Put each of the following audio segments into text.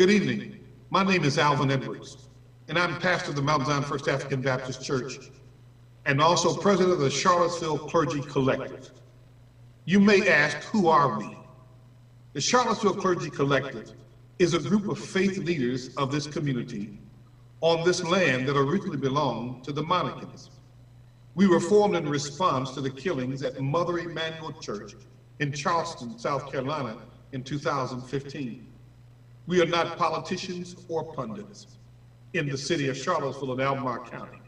Good evening. My name is Alvin Edwards, and I'm pastor of the Mount Zion First African Baptist Church and also president of the Charlottesville Clergy Collective. You may ask, who are we? The Charlottesville Clergy Collective is a group of faith leaders of this community on this land that originally belonged to the Mourning. We were formed in response to the killings at Mother Emanuel Church in Charleston, South Carolina in 2015. We are not politicians or pundits in the city of Charlottesville and Albemarle County.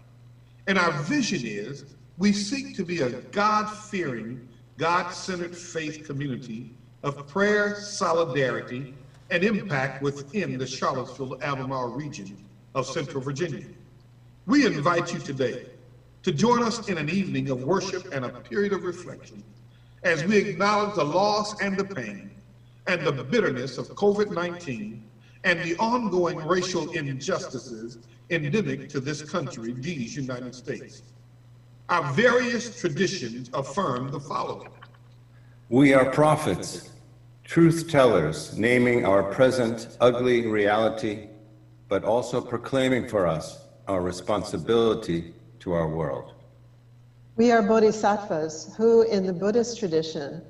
And our vision is we seek to be a God-fearing, God-centered faith community of prayer, solidarity, and impact within the Charlottesville-Albemarle region of Central Virginia. We invite you today to join us in an evening of worship and a period of reflection as we acknowledge the loss and the pain and the bitterness of COVID-19 and the ongoing racial injustices endemic to this country, these United States. Our various traditions affirm the following. We are prophets, truth tellers, naming our present ugly reality, but also proclaiming for us our responsibility to our world. We are bodhisattvas who, in the Buddhist tradition,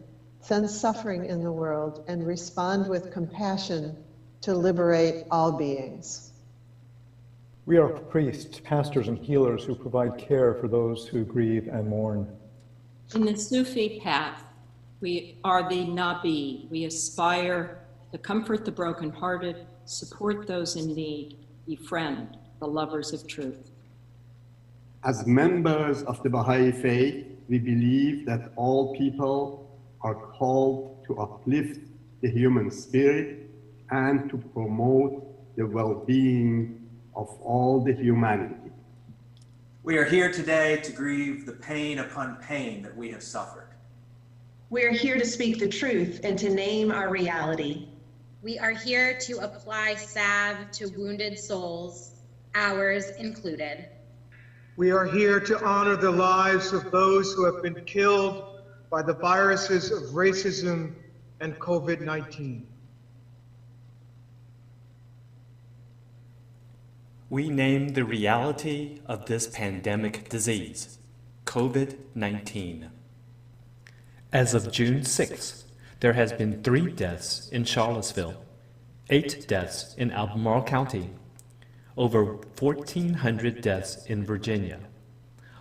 sense suffering in the world and respond with compassion to liberate all beings. We are priests, pastors, and healers who provide care for those who grieve and mourn. In the Sufi path, we are the Nabi. We aspire to comfort the brokenhearted, support those in need, befriend the lovers of truth. As members of the Baha'i faith, we believe that all people are called to uplift the human spirit and to promote the well-being of all the humanity. We are here today to grieve the pain upon pain that we have suffered. We are here to speak the truth and to name our reality. We are here to apply salve to wounded souls, ours included. We are here to honor the lives of those who have been killed by the viruses of racism and COVID-19. We name the reality of this pandemic disease, COVID-19. As of June 6th, there has been 3 deaths in Charlottesville, 8 deaths in Albemarle County, over 1,400 deaths in Virginia,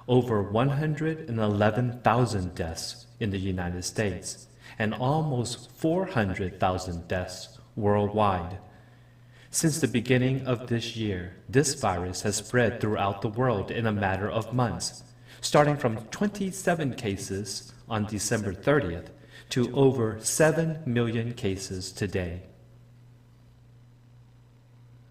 over 111,000 deaths in the United States, and almost 400,000 deaths worldwide. Since the beginning of this year, this virus has spread throughout the world in a matter of months, starting from 27 cases on December 30th to over 7 million cases today.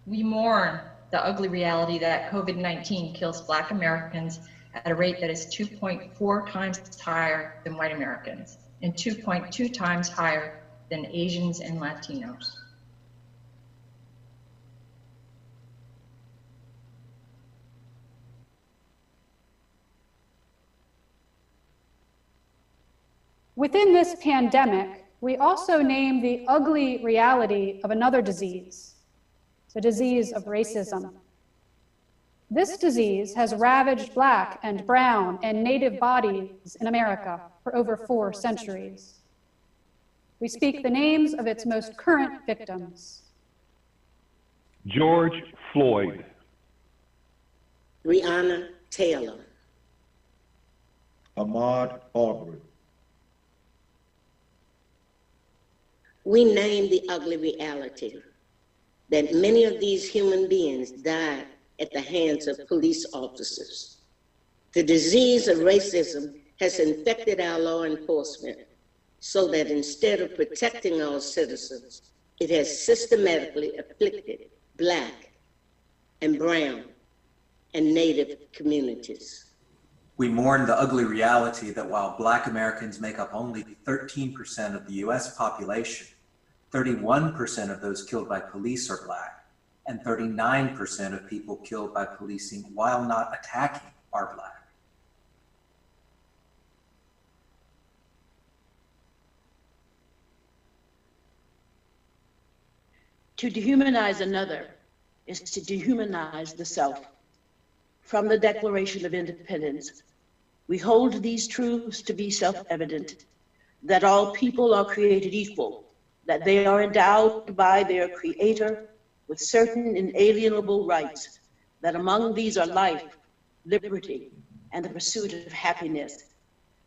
We mourn the ugly reality that COVID-19 kills Black Americans at a rate that is 2.4 times higher than white Americans and 2.2 times higher than Asians and Latinos. Within this pandemic, we also name the ugly reality of another disease, the disease of racism. This disease has ravaged Black and brown and Native bodies in America for over 4 centuries. We speak the names of its most current victims. George Floyd. Breonna Taylor. Ahmaud Arbery. We name the ugly reality that many of these human beings died at the hands of police officers. The disease of racism has infected our law enforcement so that instead of protecting our citizens, it has systematically afflicted Black and brown and Native communities. We mourn the ugly reality that while Black Americans make up only 13% of the US population, 31% of those killed by police are Black, and 39% of people killed by policing while not attacking are Black. To dehumanize another is to dehumanize the self. From the Declaration of Independence, we hold these truths to be self-evident, that all people are created equal, that they are endowed by their Creator with certain inalienable rights, that among these are life, liberty, and the pursuit of happiness.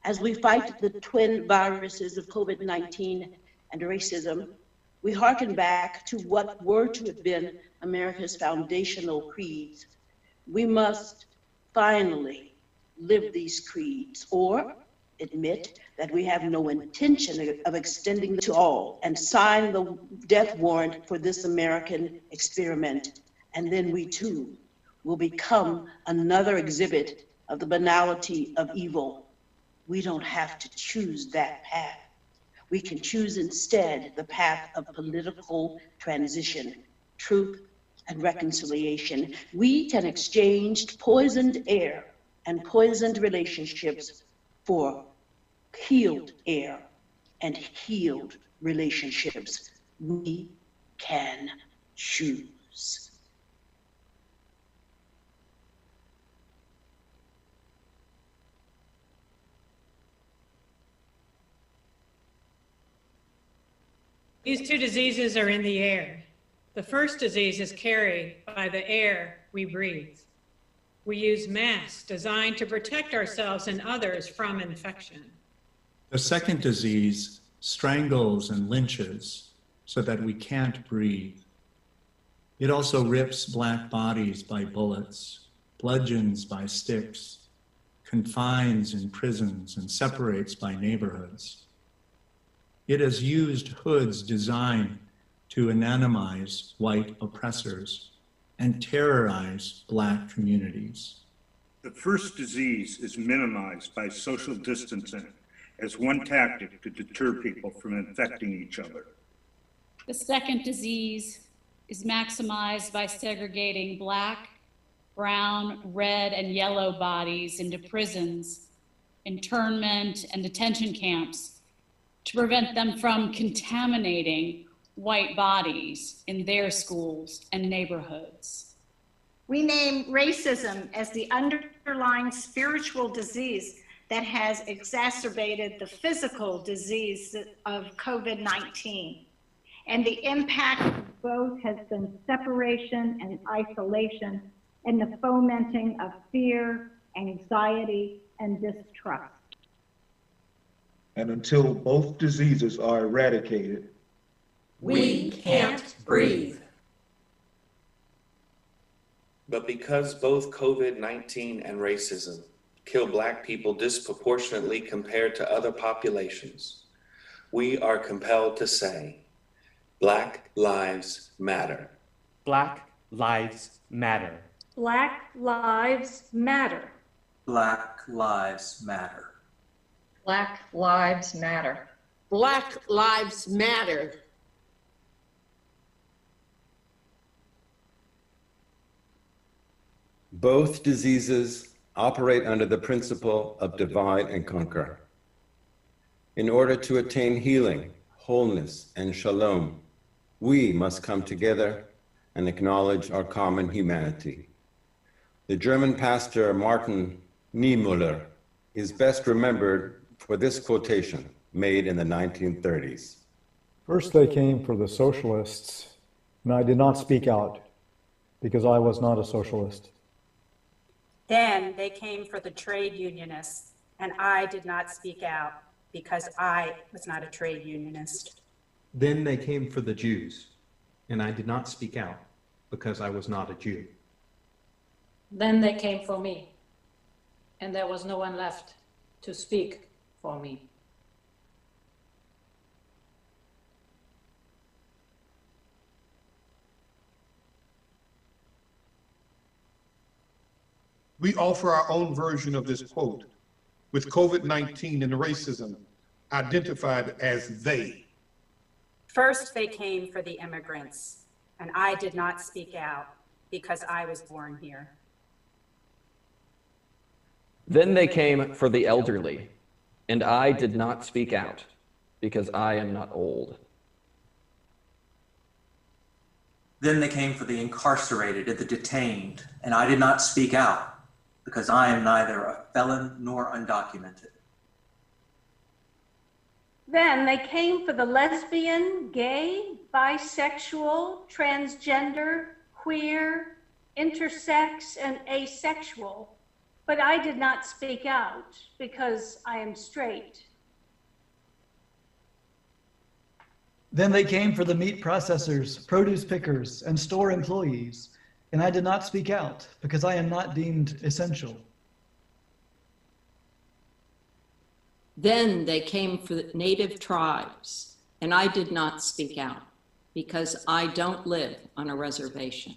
As we fight the twin viruses of COVID-19 and racism, we hearken back to what were to have been America's foundational creeds. We must finally live these creeds, or admit that we have no intention of extending them to all, and sign the death warrant for this American experiment. And then we too will become another exhibit of the banality of evil. We don't have to choose that path. We can choose instead the path of political transition, truth, and reconciliation. We can exchange poisoned air and poisoned relationships for healed air and healed relationships. We can choose. These two diseases are in the air. The first disease is carried by the air we breathe. We use masks designed to protect ourselves and others from infection. The second disease strangles and lynches so that we can't breathe. It also rips Black bodies by bullets, bludgeons by sticks, confines in prisons, and separates by neighborhoods. It has used hoods designed to anonymize white oppressors and terrorize Black communities. The first disease is minimized by social distancing as one tactic to deter people from infecting each other. The second disease is maximized by segregating Black, brown, red, and yellow bodies into prisons, internment, and detention camps to prevent them from contaminating white bodies in their schools and neighborhoods. We name racism as the underlying spiritual disease that has exacerbated the physical disease of COVID-19. And the impact of both has been separation and isolation and the fomenting of fear, anxiety, and distrust. And until both diseases are eradicated, we can't breathe. But because both COVID-19 and racism kill Black people disproportionately compared to other populations, we are compelled to say, Black Lives Matter. Black Lives Matter. Black Lives Matter. Black Lives Matter. Black Lives Matter. Black Lives Matter. Both diseases operate under the principle of divide and conquer. In order to attain healing, wholeness, and shalom, we must come together and acknowledge our common humanity. The German pastor Martin Niemöller is best remembered for this quotation made in the 1930s. First they came for the socialists, and I did not speak out because I was not a socialist. Then they came for the trade unionists, and I did not speak out because I was not a trade unionist. Then they came for the Jews, and I did not speak out because I was not a Jew. Then they came for me, and there was no one left to speak for me. We offer our own version of this quote, with COVID-19 and racism identified as they. First, they came for the immigrants, and I did not speak out because I was born here. Then they came for the elderly, and I did not speak out because I am not old. Then they came for the incarcerated and the detained, and I did not speak out because I am neither a felon nor undocumented. Then they came for the lesbian, gay, bisexual, transgender, queer, intersex, and asexual, but I did not speak out because I am straight. Then they came for the meat processors, produce pickers, and store employees, and I did not speak out because I am not deemed essential. Then they came for the native tribes, and I did not speak out because I don't live on a reservation.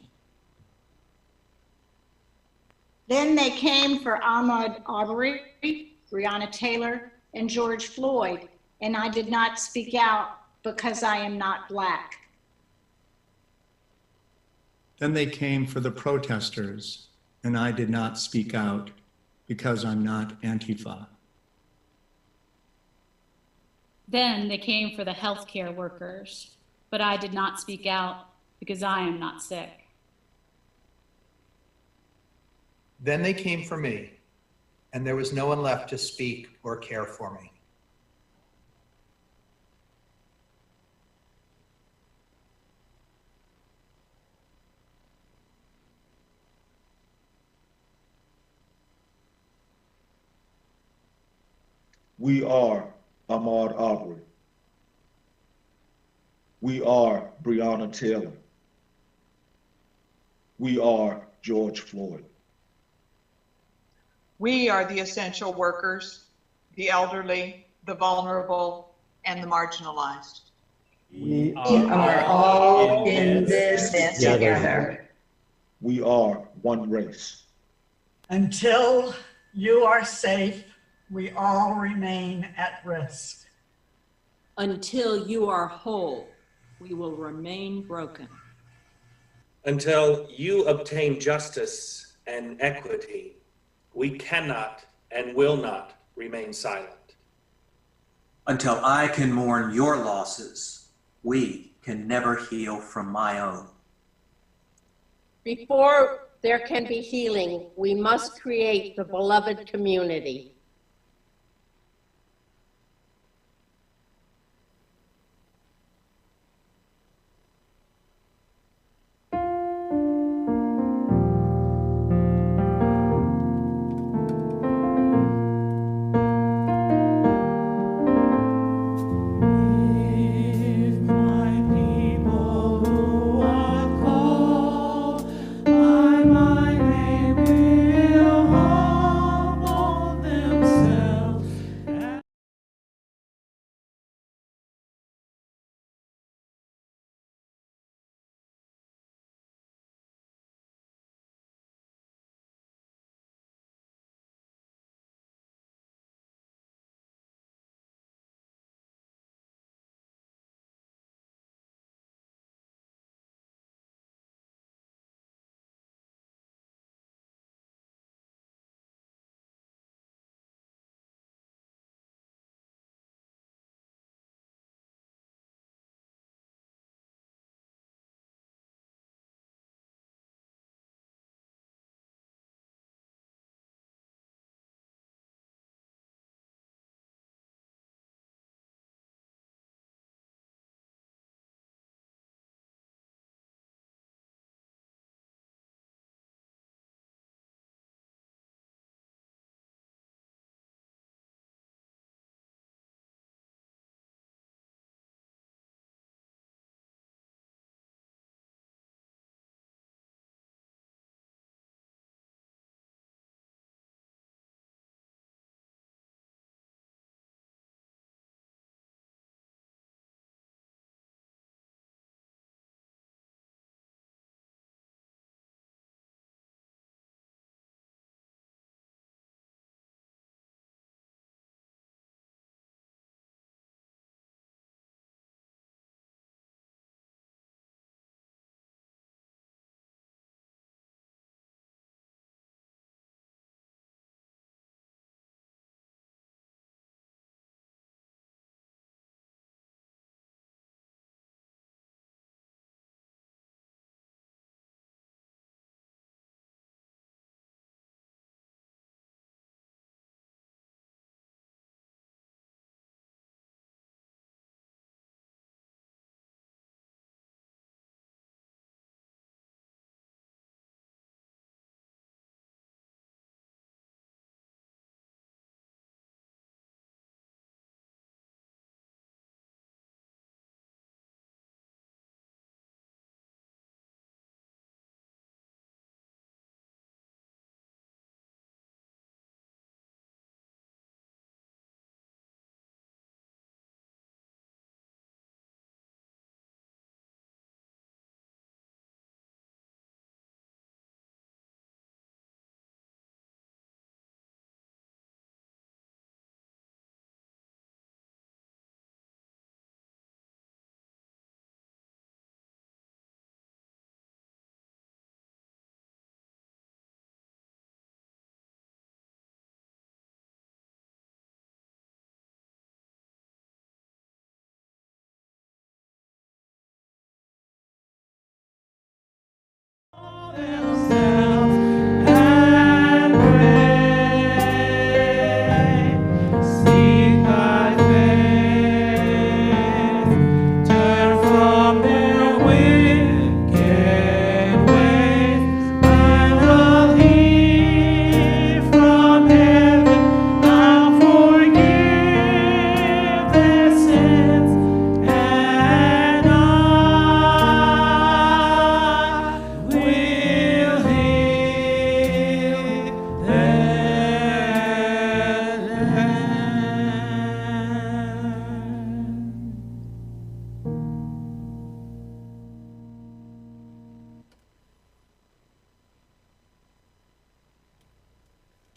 Then they came for Ahmaud Arbery, Breonna Taylor, and George Floyd, and I did not speak out because I am not Black. Then they came for the protesters, and I did not speak out because I'm not Antifa. Then they came for the healthcare workers, but I did not speak out because I am not sick. Then they came for me, and there was no one left to speak or care for me. We are Ahmaud Arbery. We are Breonna Taylor. We are George Floyd. We are the essential workers, the elderly, the vulnerable, and the marginalized. We are all in this together. We are one race. Until you are safe, we all remain at risk. Until you are whole, we will remain broken. Until you obtain justice and equity, we cannot and will not remain silent. Until I can mourn your losses, we can never heal from my own. Before there can be healing, we must create the beloved community. By my name will humble them.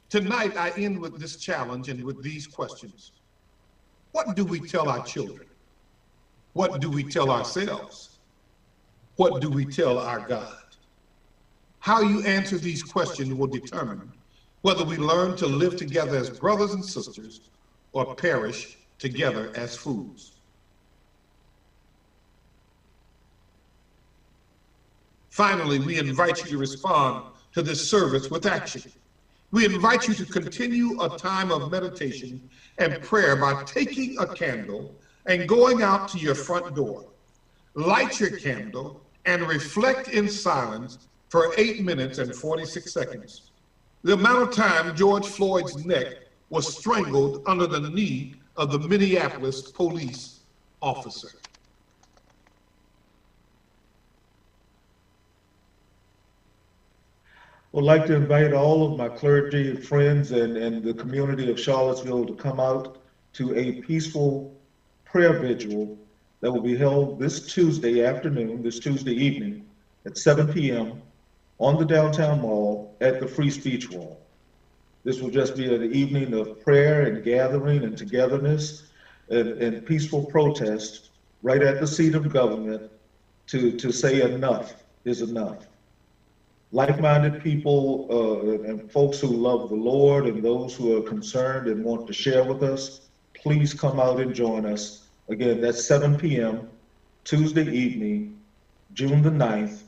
Tonight, I end with this challenge and with these questions. What do we tell our children? What do we tell ourselves? What do we tell our God? How you answer these questions will determine whether we learn to live together as brothers and sisters or perish together as fools. Finally, we invite you to respond to this service with action. We invite you to continue a time of meditation and prayer by taking a candle and going out to your front door. Light your candle and reflect in silence for 8 minutes and 46 seconds. The amount of time George Floyd's neck was strangled under the knee of the Minneapolis police officer. Would like to invite all of my clergy friends and the community of Charlottesville to come out to a peaceful prayer vigil that will be held this Tuesday afternoon, this Tuesday evening at 7 p.m. on the downtown mall at the Free Speech Wall. This will just be an evening of prayer and gathering and togetherness and peaceful protest right at the seat of government to say enough is enough. Like-minded people and folks who love the Lord and those who are concerned and want to share with us, please come out and join us. Again, that's 7 p.m. Tuesday evening, June the 9th,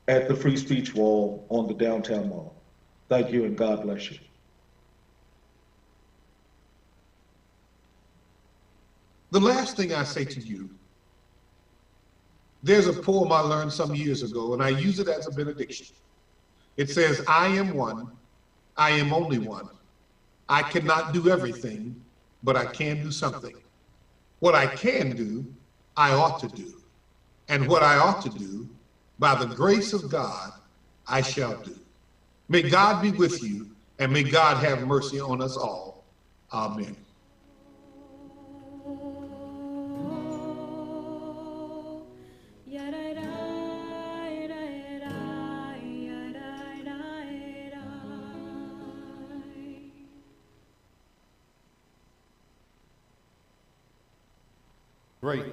at the Free Speech Wall on the downtown mall. Thank you and God bless you. The last thing I say to you, there's a poem I learned some years ago, and I use it as a benediction. It says, I am one, I am only one. I cannot do everything, but I can do something. What I can do, I ought to do. And what I ought to do, by the grace of God, I shall do. May God be with you, and may God have mercy on us all. Amen. Great.